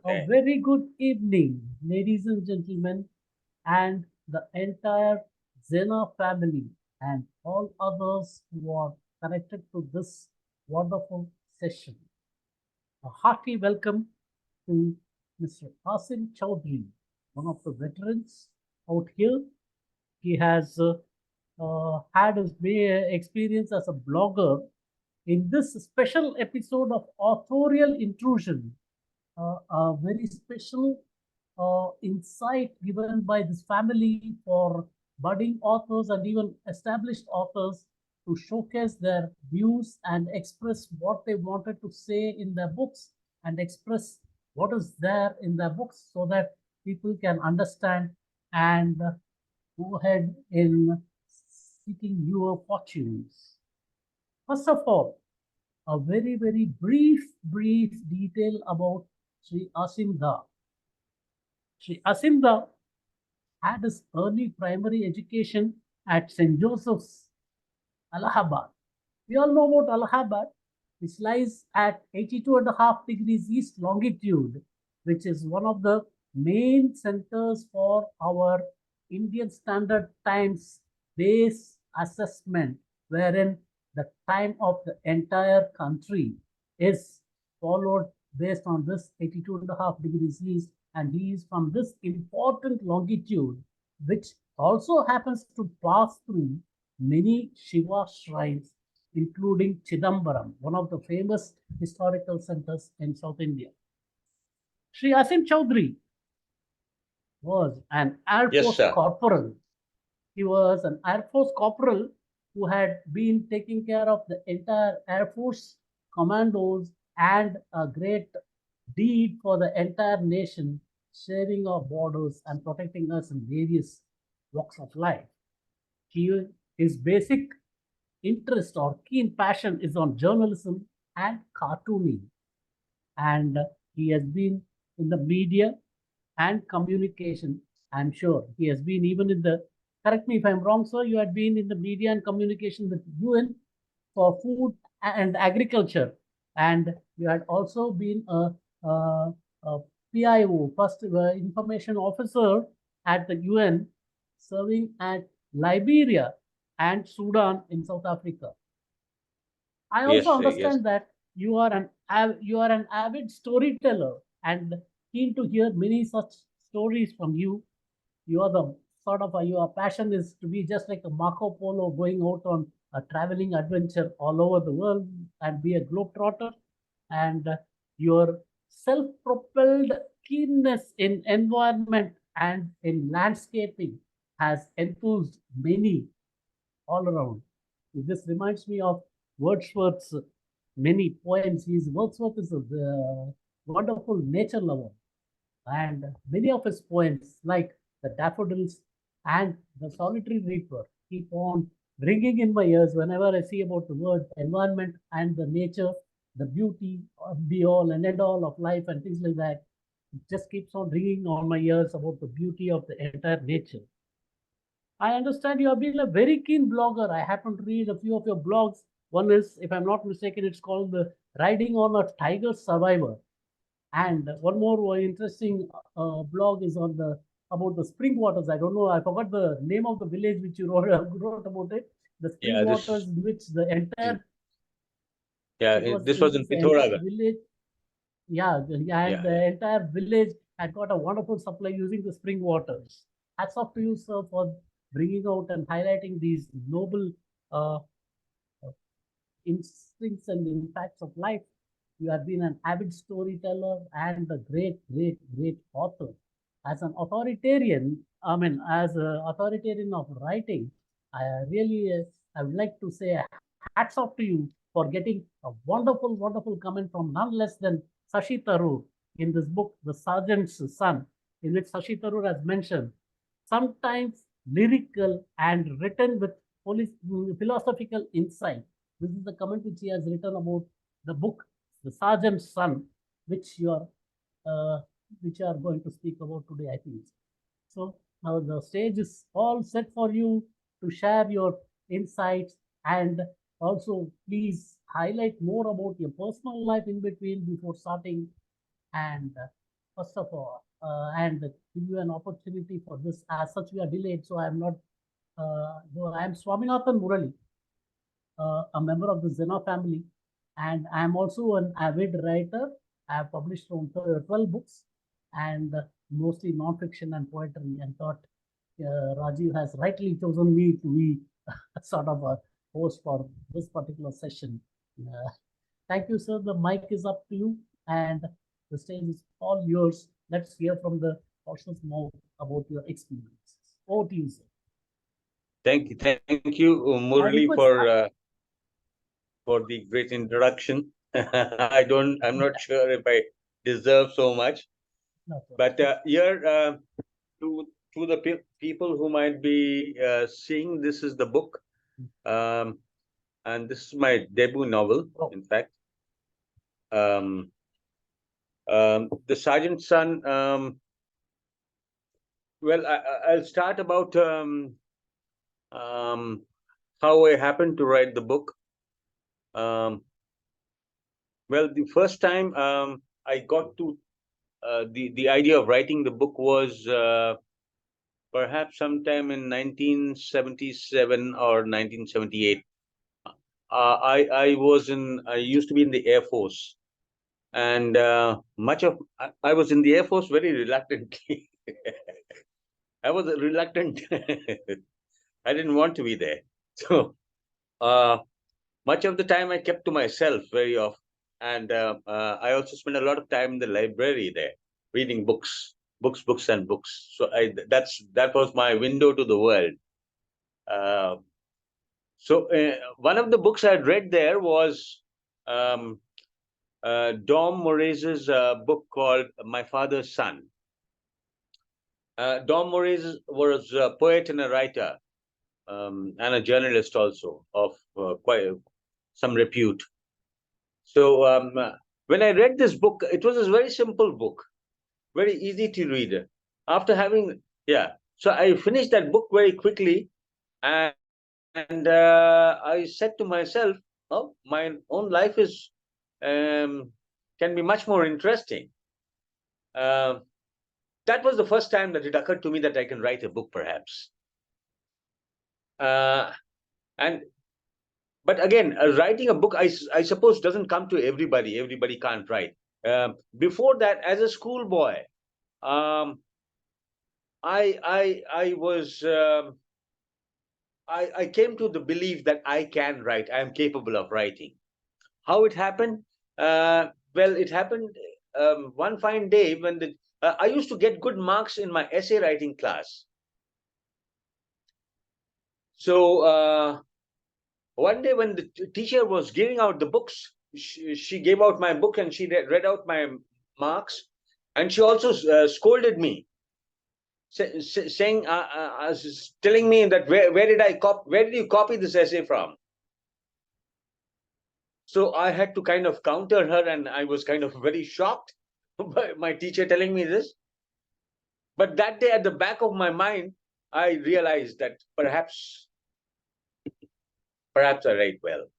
A very good evening, ladies and gentlemen, and the entire Zena family, and all others who are connected to this wonderful session. A hearty welcome to Mr. Ashim Choudhury, one of the veterans out here. He has had his experience as a blogger in this special episode of Authorial Intrusion, a very special insight given by this family for budding authors and even established authors to showcase their views and express what they wanted to say in their books and express what is there in their books so that people can understand and go ahead in seeking newer fortunes. First of all, a very brief detail about Sri Ashim Da. Sri Ashim Da had his early primary education at St. Joseph's, Allahabad. We all know about Allahabad, which lies at 82.5 degrees east longitude, which is one of the main centers for our Indian Standard Times base assessment, wherein the time of the entire country is followed based on this 82.5 degrees east, and he is from this important longitude, which also happens to pass through many Shiva shrines, including Chidambaram, one of the famous historical centers in South India. Sri Ashim Choudhury was an Air Force corporal. He was an Air Force corporal who had been taking care of the entire Air Force commandos and a great deed for the entire nation, sharing our borders and protecting us in various walks of life. His basic interest or keen passion is on journalism and cartooning. And he has been in the media and communication. I'm sure he has been even in the, correct me if I'm wrong, sir, you had been in the media and communication with UN for food and agriculture. And you had also been a PIO, first information officer at the UN, serving at Liberia and Sudan in South Africa. I also understand that you are an avid storyteller and keen to hear many such stories from you. You are the sort of your passion is to be just like a Marco Polo going out on a traveling adventure all over the world and be a globetrotter. And your self-propelled keenness in environment and in landscaping has enthused many all around. This reminds me of Wordsworth's many poems. Wordsworth is a wonderful nature lover, and many of his poems, like the daffodils and the solitary reaper, keep on ringing in my ears whenever I see about the word environment and the nature, the beauty of the all and end all of life and things like that. It just keeps on ringing on my ears about the beauty of the entire nature. I understand you have been a very keen blogger. I happen to read a few of your blogs. One is, if I'm not mistaken, it's called the Riding on a Tiger Survivor. And one more interesting blog is on the about the spring waters. I don't know. I forgot the name of the village which you wrote about it. The spring waters in which the entire this was in Pithoragarh village. And the entire village had got a wonderful supply using the spring waters. Hats off to you, sir, for bringing out and highlighting these noble instincts and impacts of life. You have been an avid storyteller and a great author. As an authoritarian, as an authoritarian of writing, I would like to say hats off to you for getting a wonderful comment from none less than Shashi Tharoor in this book, The Sergeant's Son, in which Shashi Tharoor has mentioned, sometimes lyrical and written with philosophical insight. This is the comment which he has written about the book, The Sergeant's Son, which you are going to speak about today, I think. So now the stage is all set for you to share your insights, and also please highlight more about your personal life in between before starting. And first of all, and give you an opportunity for this. As such, we are delayed, so I am not. I am Swaminathan Murli, a member of the Zena family, and I am also an avid writer. I have published around 12 books, and mostly non-fiction and poetry. And thought Rajiv has rightly chosen me to be sort of a host for this particular session. Thank you, sir. The mic is up to you, and the stage is all yours. Let's hear from the horse's mouth about your experiences. Over to you, sir. Thank you, Murli, for the great introduction. I'm not sure if I deserve so much, but here to the people who might be seeing, this is the book, and this is my debut novel, in fact. The Sergeant's Son. Well, I'll start about how I happened to write the book. Well, the first time I got to the idea of writing the book was perhaps sometime in 1977 or 1978. I used to be in the Air Force, and I was in the Air Force very reluctantly. I was reluctant. I didn't want to be there. So much of the time I kept to myself very often. And I also spent a lot of time in the library there, reading books. So that was my window to the world. So one of the books I had read there was Dom Moraes' book called My Father's Son. Dom Moraes was a poet and a writer, and a journalist also of quite some repute. So when I read this book, it was a very simple book, very easy to read. After having, so I finished that book very quickly, and I said to myself, "Oh, my own life is can be much more interesting." That was the first time that it occurred to me that I can write a book, perhaps. But again, writing a book, I suppose, doesn't come to everybody. Everybody can't write. Before that, as a schoolboy, I came to the belief that I can write. I am capable of writing. How it happened? Well, it happened one fine day when I used to get good marks in my essay writing class. So one day when the teacher was giving out the books, she gave out my book and she read out my marks, and she also scolded me, saying, telling me that where did you copy this essay from? So I had to kind of counter her, and I was kind of very shocked by my teacher telling me this. But that day, at the back of my mind, I realized that perhaps I write well.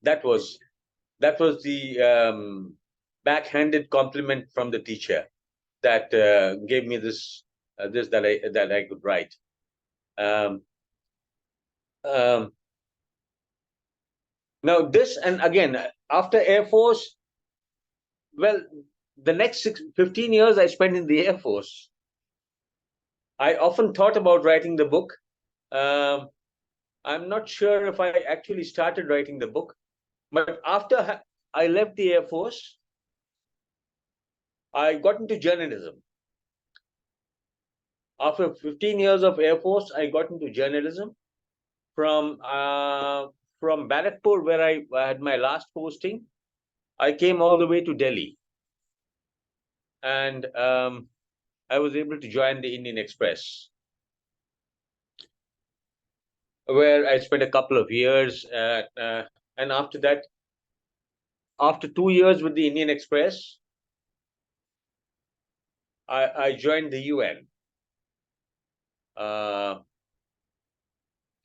That was the backhanded compliment from the teacher that gave me this that I could write. Now this, and again, after Air Force, well, the next 15 years I spent in the Air Force. I often thought about writing the book. I'm not sure if I actually started writing the book, but after I left the Air Force, I got into journalism. After 15 years of Air Force, I got into journalism from Barakpur, where I had my last posting. I came all the way to Delhi, and I was able to join the Indian Express, where I spent a couple of years. And after that, after 2 years with the Indian Express, I joined the UN.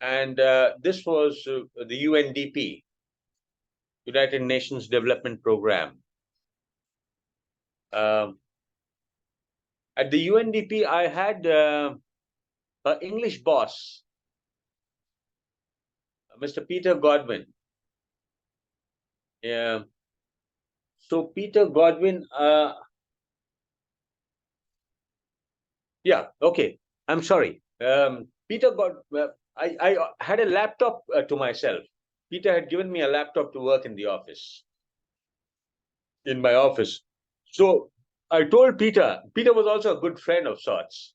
And this was the UNDP, United Nations Development Program. At the UNDP, I had an English boss, Mr. Peter Godwin. Yeah. So Peter Godwin, yeah, okay. I'm sorry. Peter I had a laptop to myself. Peter had given me a laptop to work in the office, in my office. So I told Peter was also a good friend of sorts.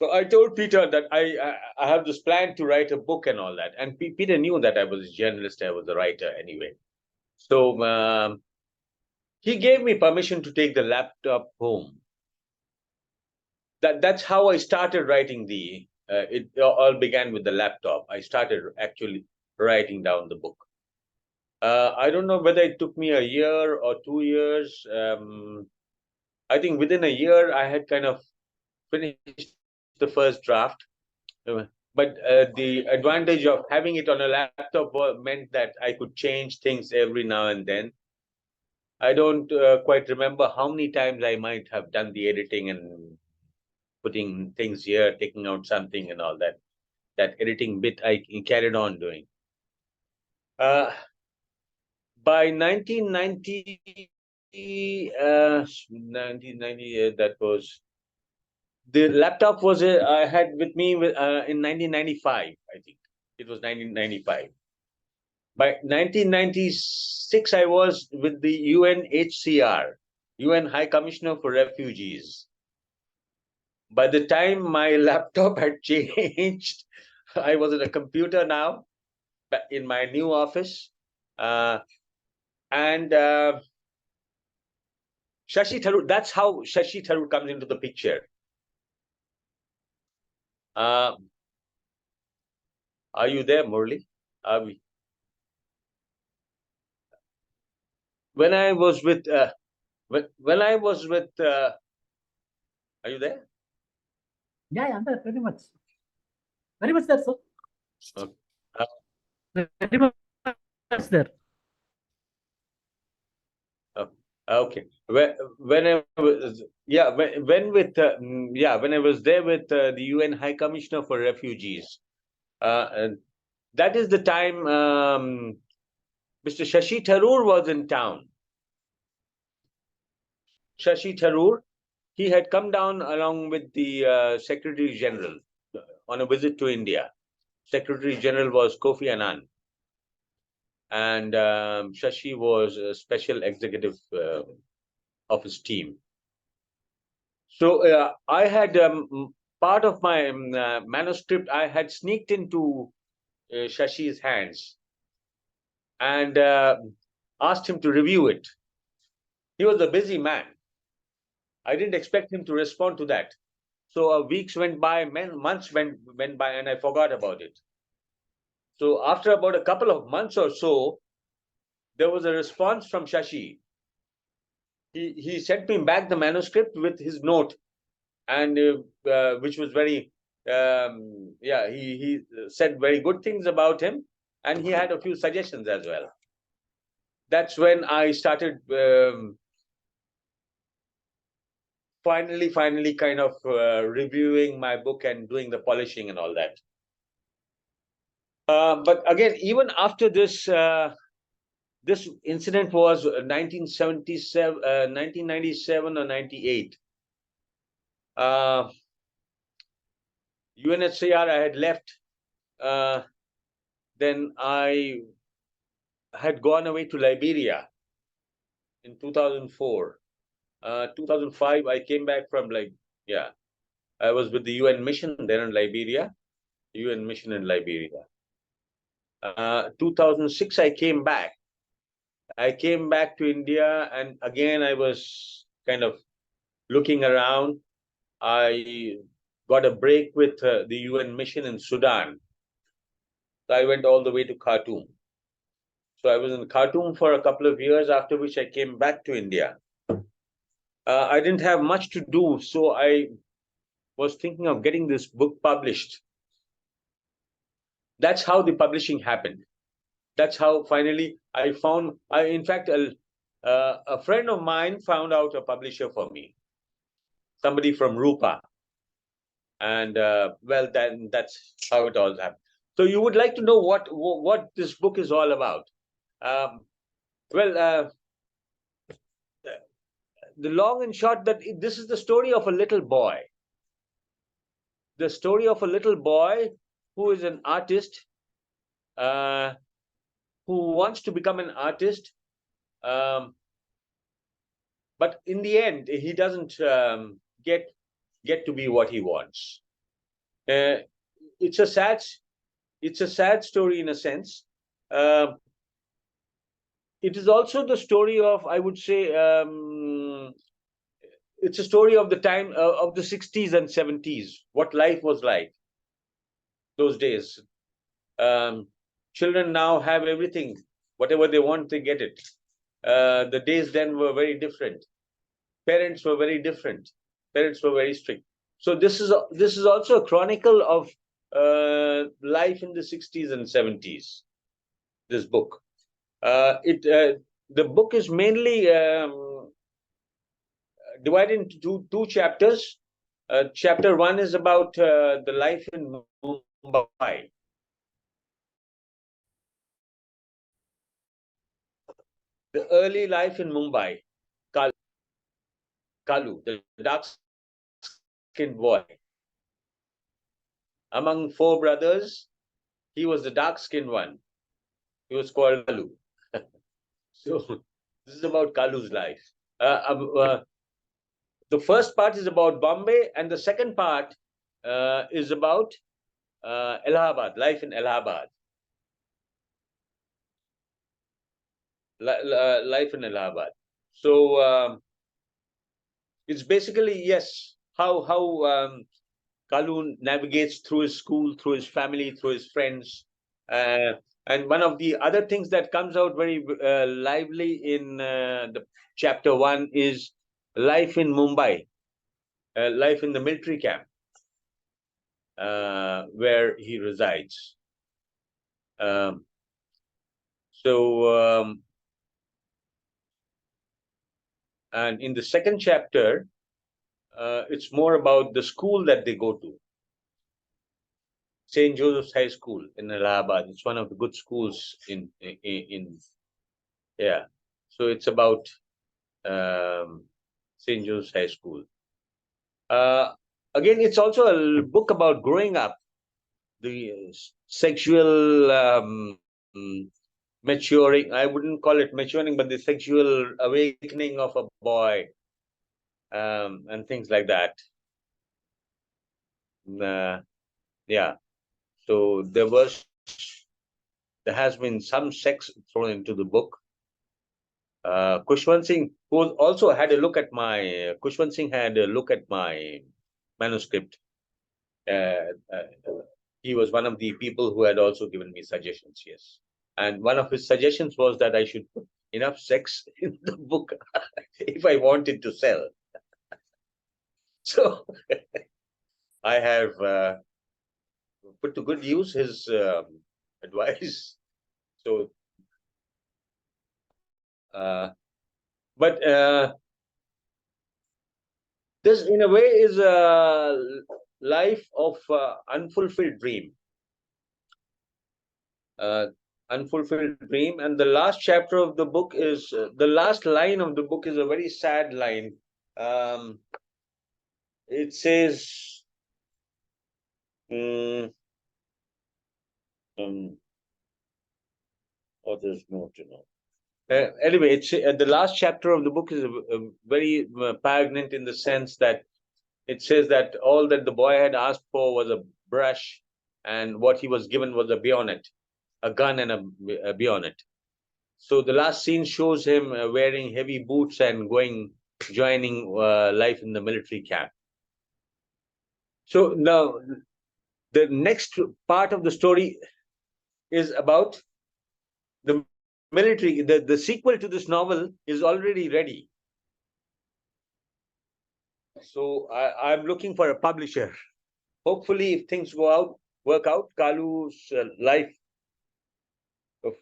So I told Peter that I have this plan to write a book and all that. And Peter knew that I was a journalist, I was a writer anyway. So he gave me permission to take the laptop home. That's how I started writing the. It all began with the laptop. I started actually writing down the book. I don't know whether it took me a year or 2 years. I think within a year I had kind of finished the first draft. But the advantage of having it on a laptop meant that I could change things every now and then. I don't quite remember how many times I might have done the editing and putting things here, taking out something and all that. That editing bit I carried on doing. By 1990, 1990, that was the laptop was I had with me in 1995. I think it was 1995. By 1996, I was with the UNHCR, UN High Commissioner for Refugees. By the time my laptop had changed, I was at a computer now in my new office. And Shashi Tharoor, that's how Shashi Tharoor comes into the picture. Are you there, Murli? Are we? When I was with, when I was with, are you there? Yeah, I'm there pretty much. Very much there, sir. Very much there. Okay. When I was, yeah, when with, yeah, when I was there with the UN High Commissioner for Refugees, that is the time Mr. Shashi Tharoor was in town. Shashi Tharoor, he had come down along with the Secretary General on a visit to India. Secretary General was Kofi Annan, and Shashi was a special executive of his team. So I had part of my manuscript I had sneaked into Shashi's hands and asked him to review it. He was a busy man. I didn't expect him to respond to that. So weeks went by, months went by, and I forgot about it. So after about a couple of months or so, there was a response from Shashi. He sent me back the manuscript with his note, and which was very, yeah, he said very good things about him, and he had a few suggestions as well. That's when I started finally kind of reviewing my book and doing the polishing and all that. But again, even after this, this incident was 1977, 1997 or 98. UNHCR, I had left. Then I had gone away to Liberia in 2004. 2005, I came back from yeah, I was with the UN mission there in Liberia, UN mission in Liberia. 2006, I came back. I came back to India, and again, I was kind of looking around. I got a break with the UN mission in Sudan. So I went all the way to Khartoum. So I was in Khartoum for a couple of years, after which I came back to India. I didn't have much to do, so I was thinking of getting this book published. That's how the publishing happened. That's how finally I found, in fact, a friend of mine found out a publisher for me. somebody from Rupa. And well, then that's how it all happened. So you would like to know what this book is all about. Um, well, the long and short that this is the story of a little boy. The story of a little boy who is an artist, uh, who wants to become an artist, um, but in the end he doesn't get to be what he wants. Uh, it's a sad it's a sad story in a sense. Uh, it is also the story of, I would say, it's a story of the time of the 60s and 70s, what life was like those days. Um, children now have everything, whatever they want, they get it. The days then were very different. Parents were very different. Parents were very strict. So this is also a chronicle of life in the 60s and 70s. This book. It The book is mainly divided into two chapters. Chapter one is about the life in Mumbai. The early life in Mumbai. Kalu, the dark-skinned boy. Among four brothers, he was the dark-skinned one. He was called Kalu. So this is about Kalu's life. The first part is about Bombay, and the second part is about Allahabad, life in Allahabad. Life in Allahabad. So it's basically, yes, how Kalu navigates through his school, through his family, through his friends. And one of the other things that comes out very lively in the chapter one is life in Mumbai, life in the military camp where he resides. Um, so, and in the second chapter, it's more about the school that they go to. St. Joseph's High School in Allahabad. It's one of the good schools in yeah. So it's about St. Joseph's High School. Again, it's also a book about growing up, the sexual maturing. I wouldn't call it maturing, but the sexual awakening of a boy, and things like that. Yeah. So there has been some sex thrown into the book. Kushwant Singh, who also had a look at my Kushwant Singh had a look at my manuscript. He was one of the people who had also given me suggestions. Yes, and one of his suggestions was that I should put enough sex in the book if I wanted to sell. So I have put to good use his advice. So, but this, in a way, is a life of unfulfilled dream. Unfulfilled dream, and the last chapter of the book is the last line of the book is a very sad line. It says, um, oh, there's more to know. Anyway, it's the last chapter of the book is very poignant in the sense that it says that all that the boy had asked for was a brush, and what he was given was a bayonet, a gun and a bayonet. So the last scene shows him wearing heavy boots and joining life in the military camp. So now the next part of the story is about the military. The sequel to this novel is already ready. So I'm looking for a publisher. Hopefully, if things work out, Kalu's life of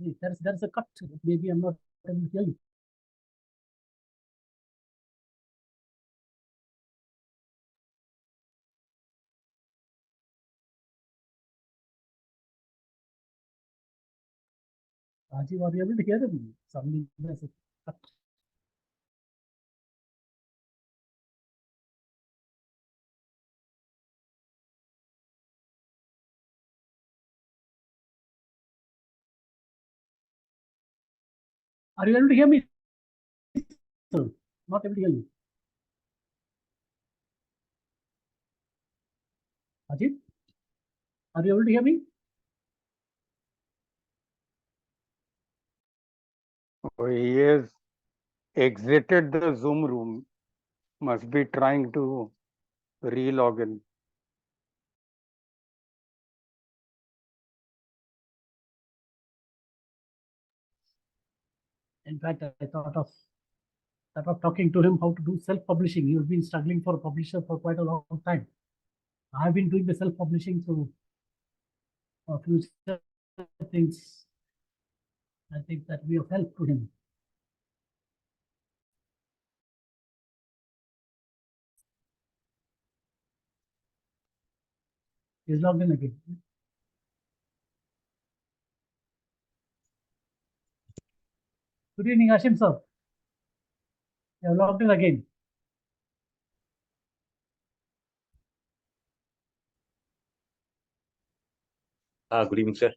There's a cut. Maybe I'm not able to hear you. Rajiv, are you able to hear me? Suddenly there's a cut. Are you able to hear me? Sir? Not able to hear you. Rajiv, are you able to hear me? He has exited the Zoom room. Must be trying to re-log in. In fact, I thought of talking to him how to do self-publishing. He's been struggling for a publisher for quite a long time. I've been doing the self-publishing, so future things I think that we of help to him. He's logged in again. Good evening, Ashim sir. You're logged in again. Good evening, sir.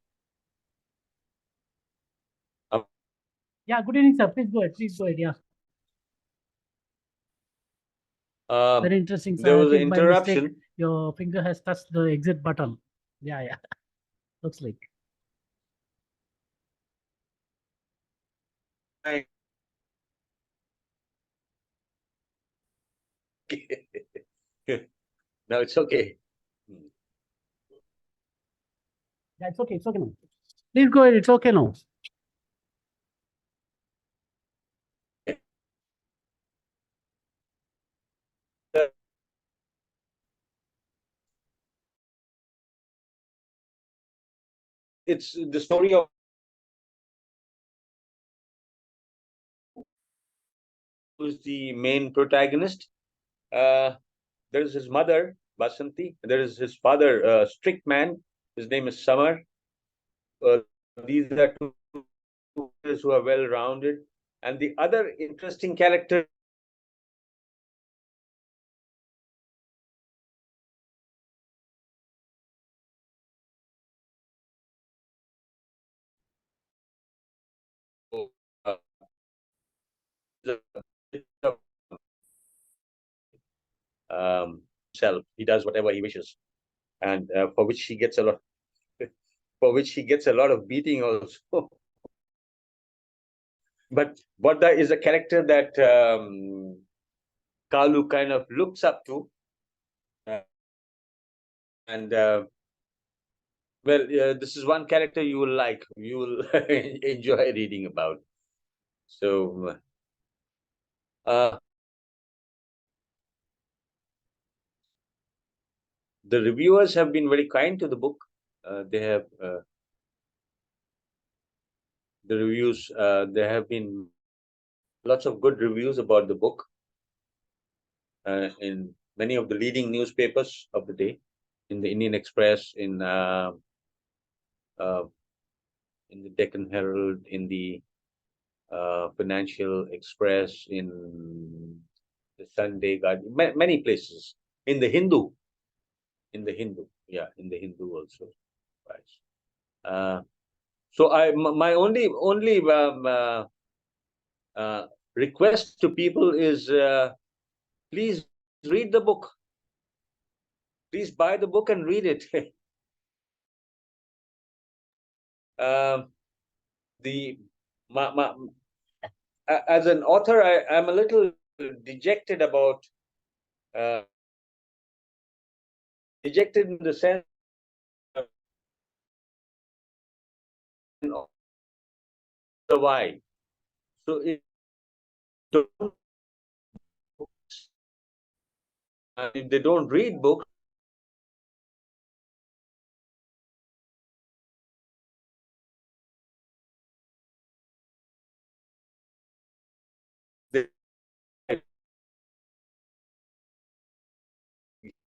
Yeah, good evening, sir. Please go ahead. Please go ahead. Yeah. Very interesting, sir. There I was an think by mistake interruption. your finger has touched the exit button. Yeah, yeah. Looks like. No, it's okay. Yeah, it's okay. It's okay now. Please go ahead. It's okay now. It's the story of who's the main protagonist. There is his mother, Basanti. There is his father, strict man. His name is Samar. These are two characters who are well-rounded. And the other interesting character uh, self. He does whatever he wishes, and for which he gets a lot. For which he gets a lot of beating also. But Bodda is a character that Kalu kind of looks up to, and well, this is one character you will like, you will enjoy reading about. So, the reviewers have been very kind to the book. They have the reviews. There have been lots of good reviews about the book in many of the leading newspapers of the day, in the Indian Express, uh, in the Deccan Herald, in the Financial Express, in the Sunday Guardian, many places, in the Hindu, yeah, in the Hindu also, right. So my only request to people is please read the book. Please buy the book and read it. The as an author, I'm a little dejected about dejected in the sense of why. So if they don't read books,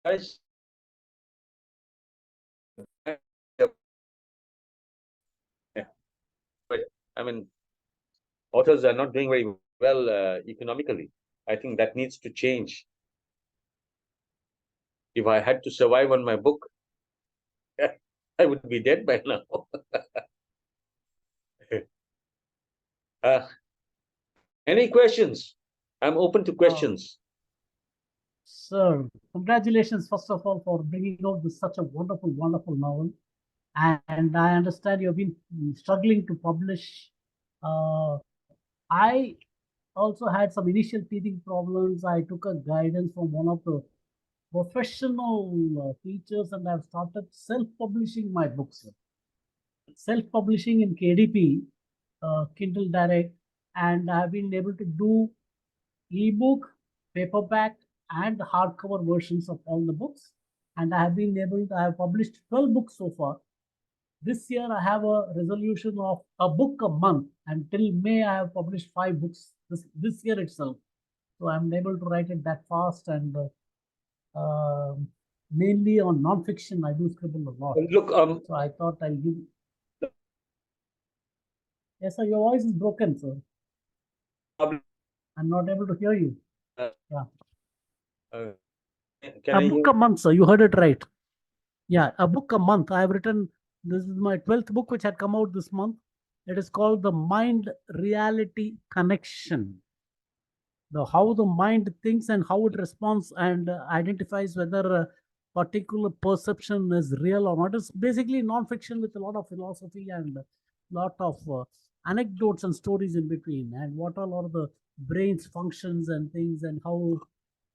Guys, but I mean, authors are not doing very well economically. I think that needs to change. If I had to survive on my book, I would be dead by now. Any questions? I'm open to questions. Sir, congratulations, first of all, for bringing out this such a wonderful, wonderful novel. And I understand you've been struggling to publish. I also had some initial teething problems. I took a guidance from one of the professional teachers, and I've started self-publishing my books. Self-publishing in KDP, Kindle Direct, and I've been able to do ebook, paperback, and hardcover versions of all the books. And I have been able to, I have published 12 books so far. This year, I have a resolution of a book a month. And till May, I have published 5 books this year itself. So I'm able to write it that fast, and mainly on non-fiction, I do scribble a lot. Look, So I thought I'll give. Yes, sir, your voice is broken, sir. I'm not able to hear you. Yeah. Can A book a month, sir. You heard it right. Yeah, a book a month. I have written, this is my 12th book, which had come out this month. It is called The Mind Reality Connection. How the mind thinks and how it responds and identifies whether a particular perception is real or not. It's basically non-fiction with a lot of philosophy and a lot of anecdotes and stories in between, and what are all the brain's functions and things, and how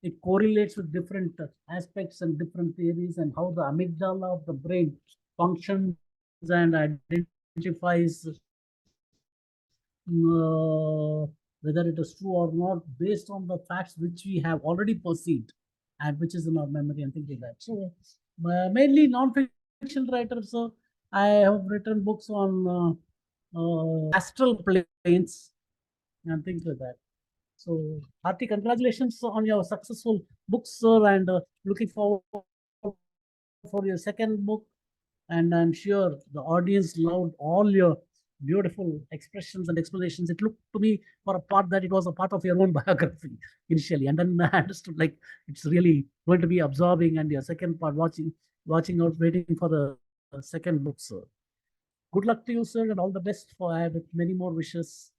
it correlates with different aspects and different theories, and how the amygdala of the brain functions and identifies whether it is true or not based on the facts which we have already perceived and which is in our memory and things like that. So mainly non-fiction writers. So I have written books on astral planes and things like that. So hearty congratulations on your successful book, sir, and looking forward for your second book. And I'm sure the audience loved all your beautiful expressions and explanations. It looked to me for a part that it was a part of your own biography initially, and then I understood like it's really going to be absorbing. And your second part, watching out, waiting for the second book, sir. Good luck to you, sir, and all the best for with many more wishes.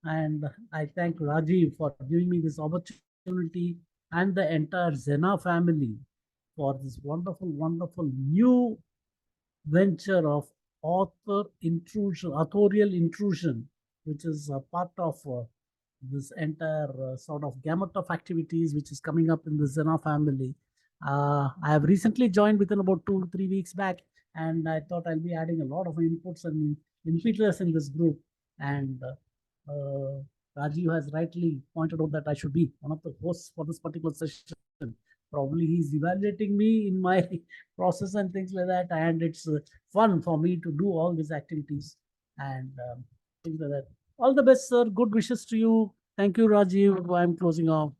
And I thank Rajiv for giving me this opportunity, and the entire Zena family for this wonderful, wonderful new venture of authorial intrusion, which is a part of this entire sort of gamut of activities which is coming up in the Zena family. I have recently joined within about 2-3 weeks back, and I thought I'll be adding a lot of inputs and inputers in this group. And Rajiv has rightly pointed out that I should be one of the hosts for this particular session. Probably he's evaluating me in my process and things like that, and it's fun for me to do all these activities and things like that. All the best, sir. Good wishes to you. Thank you, Rajiv. I'm closing off.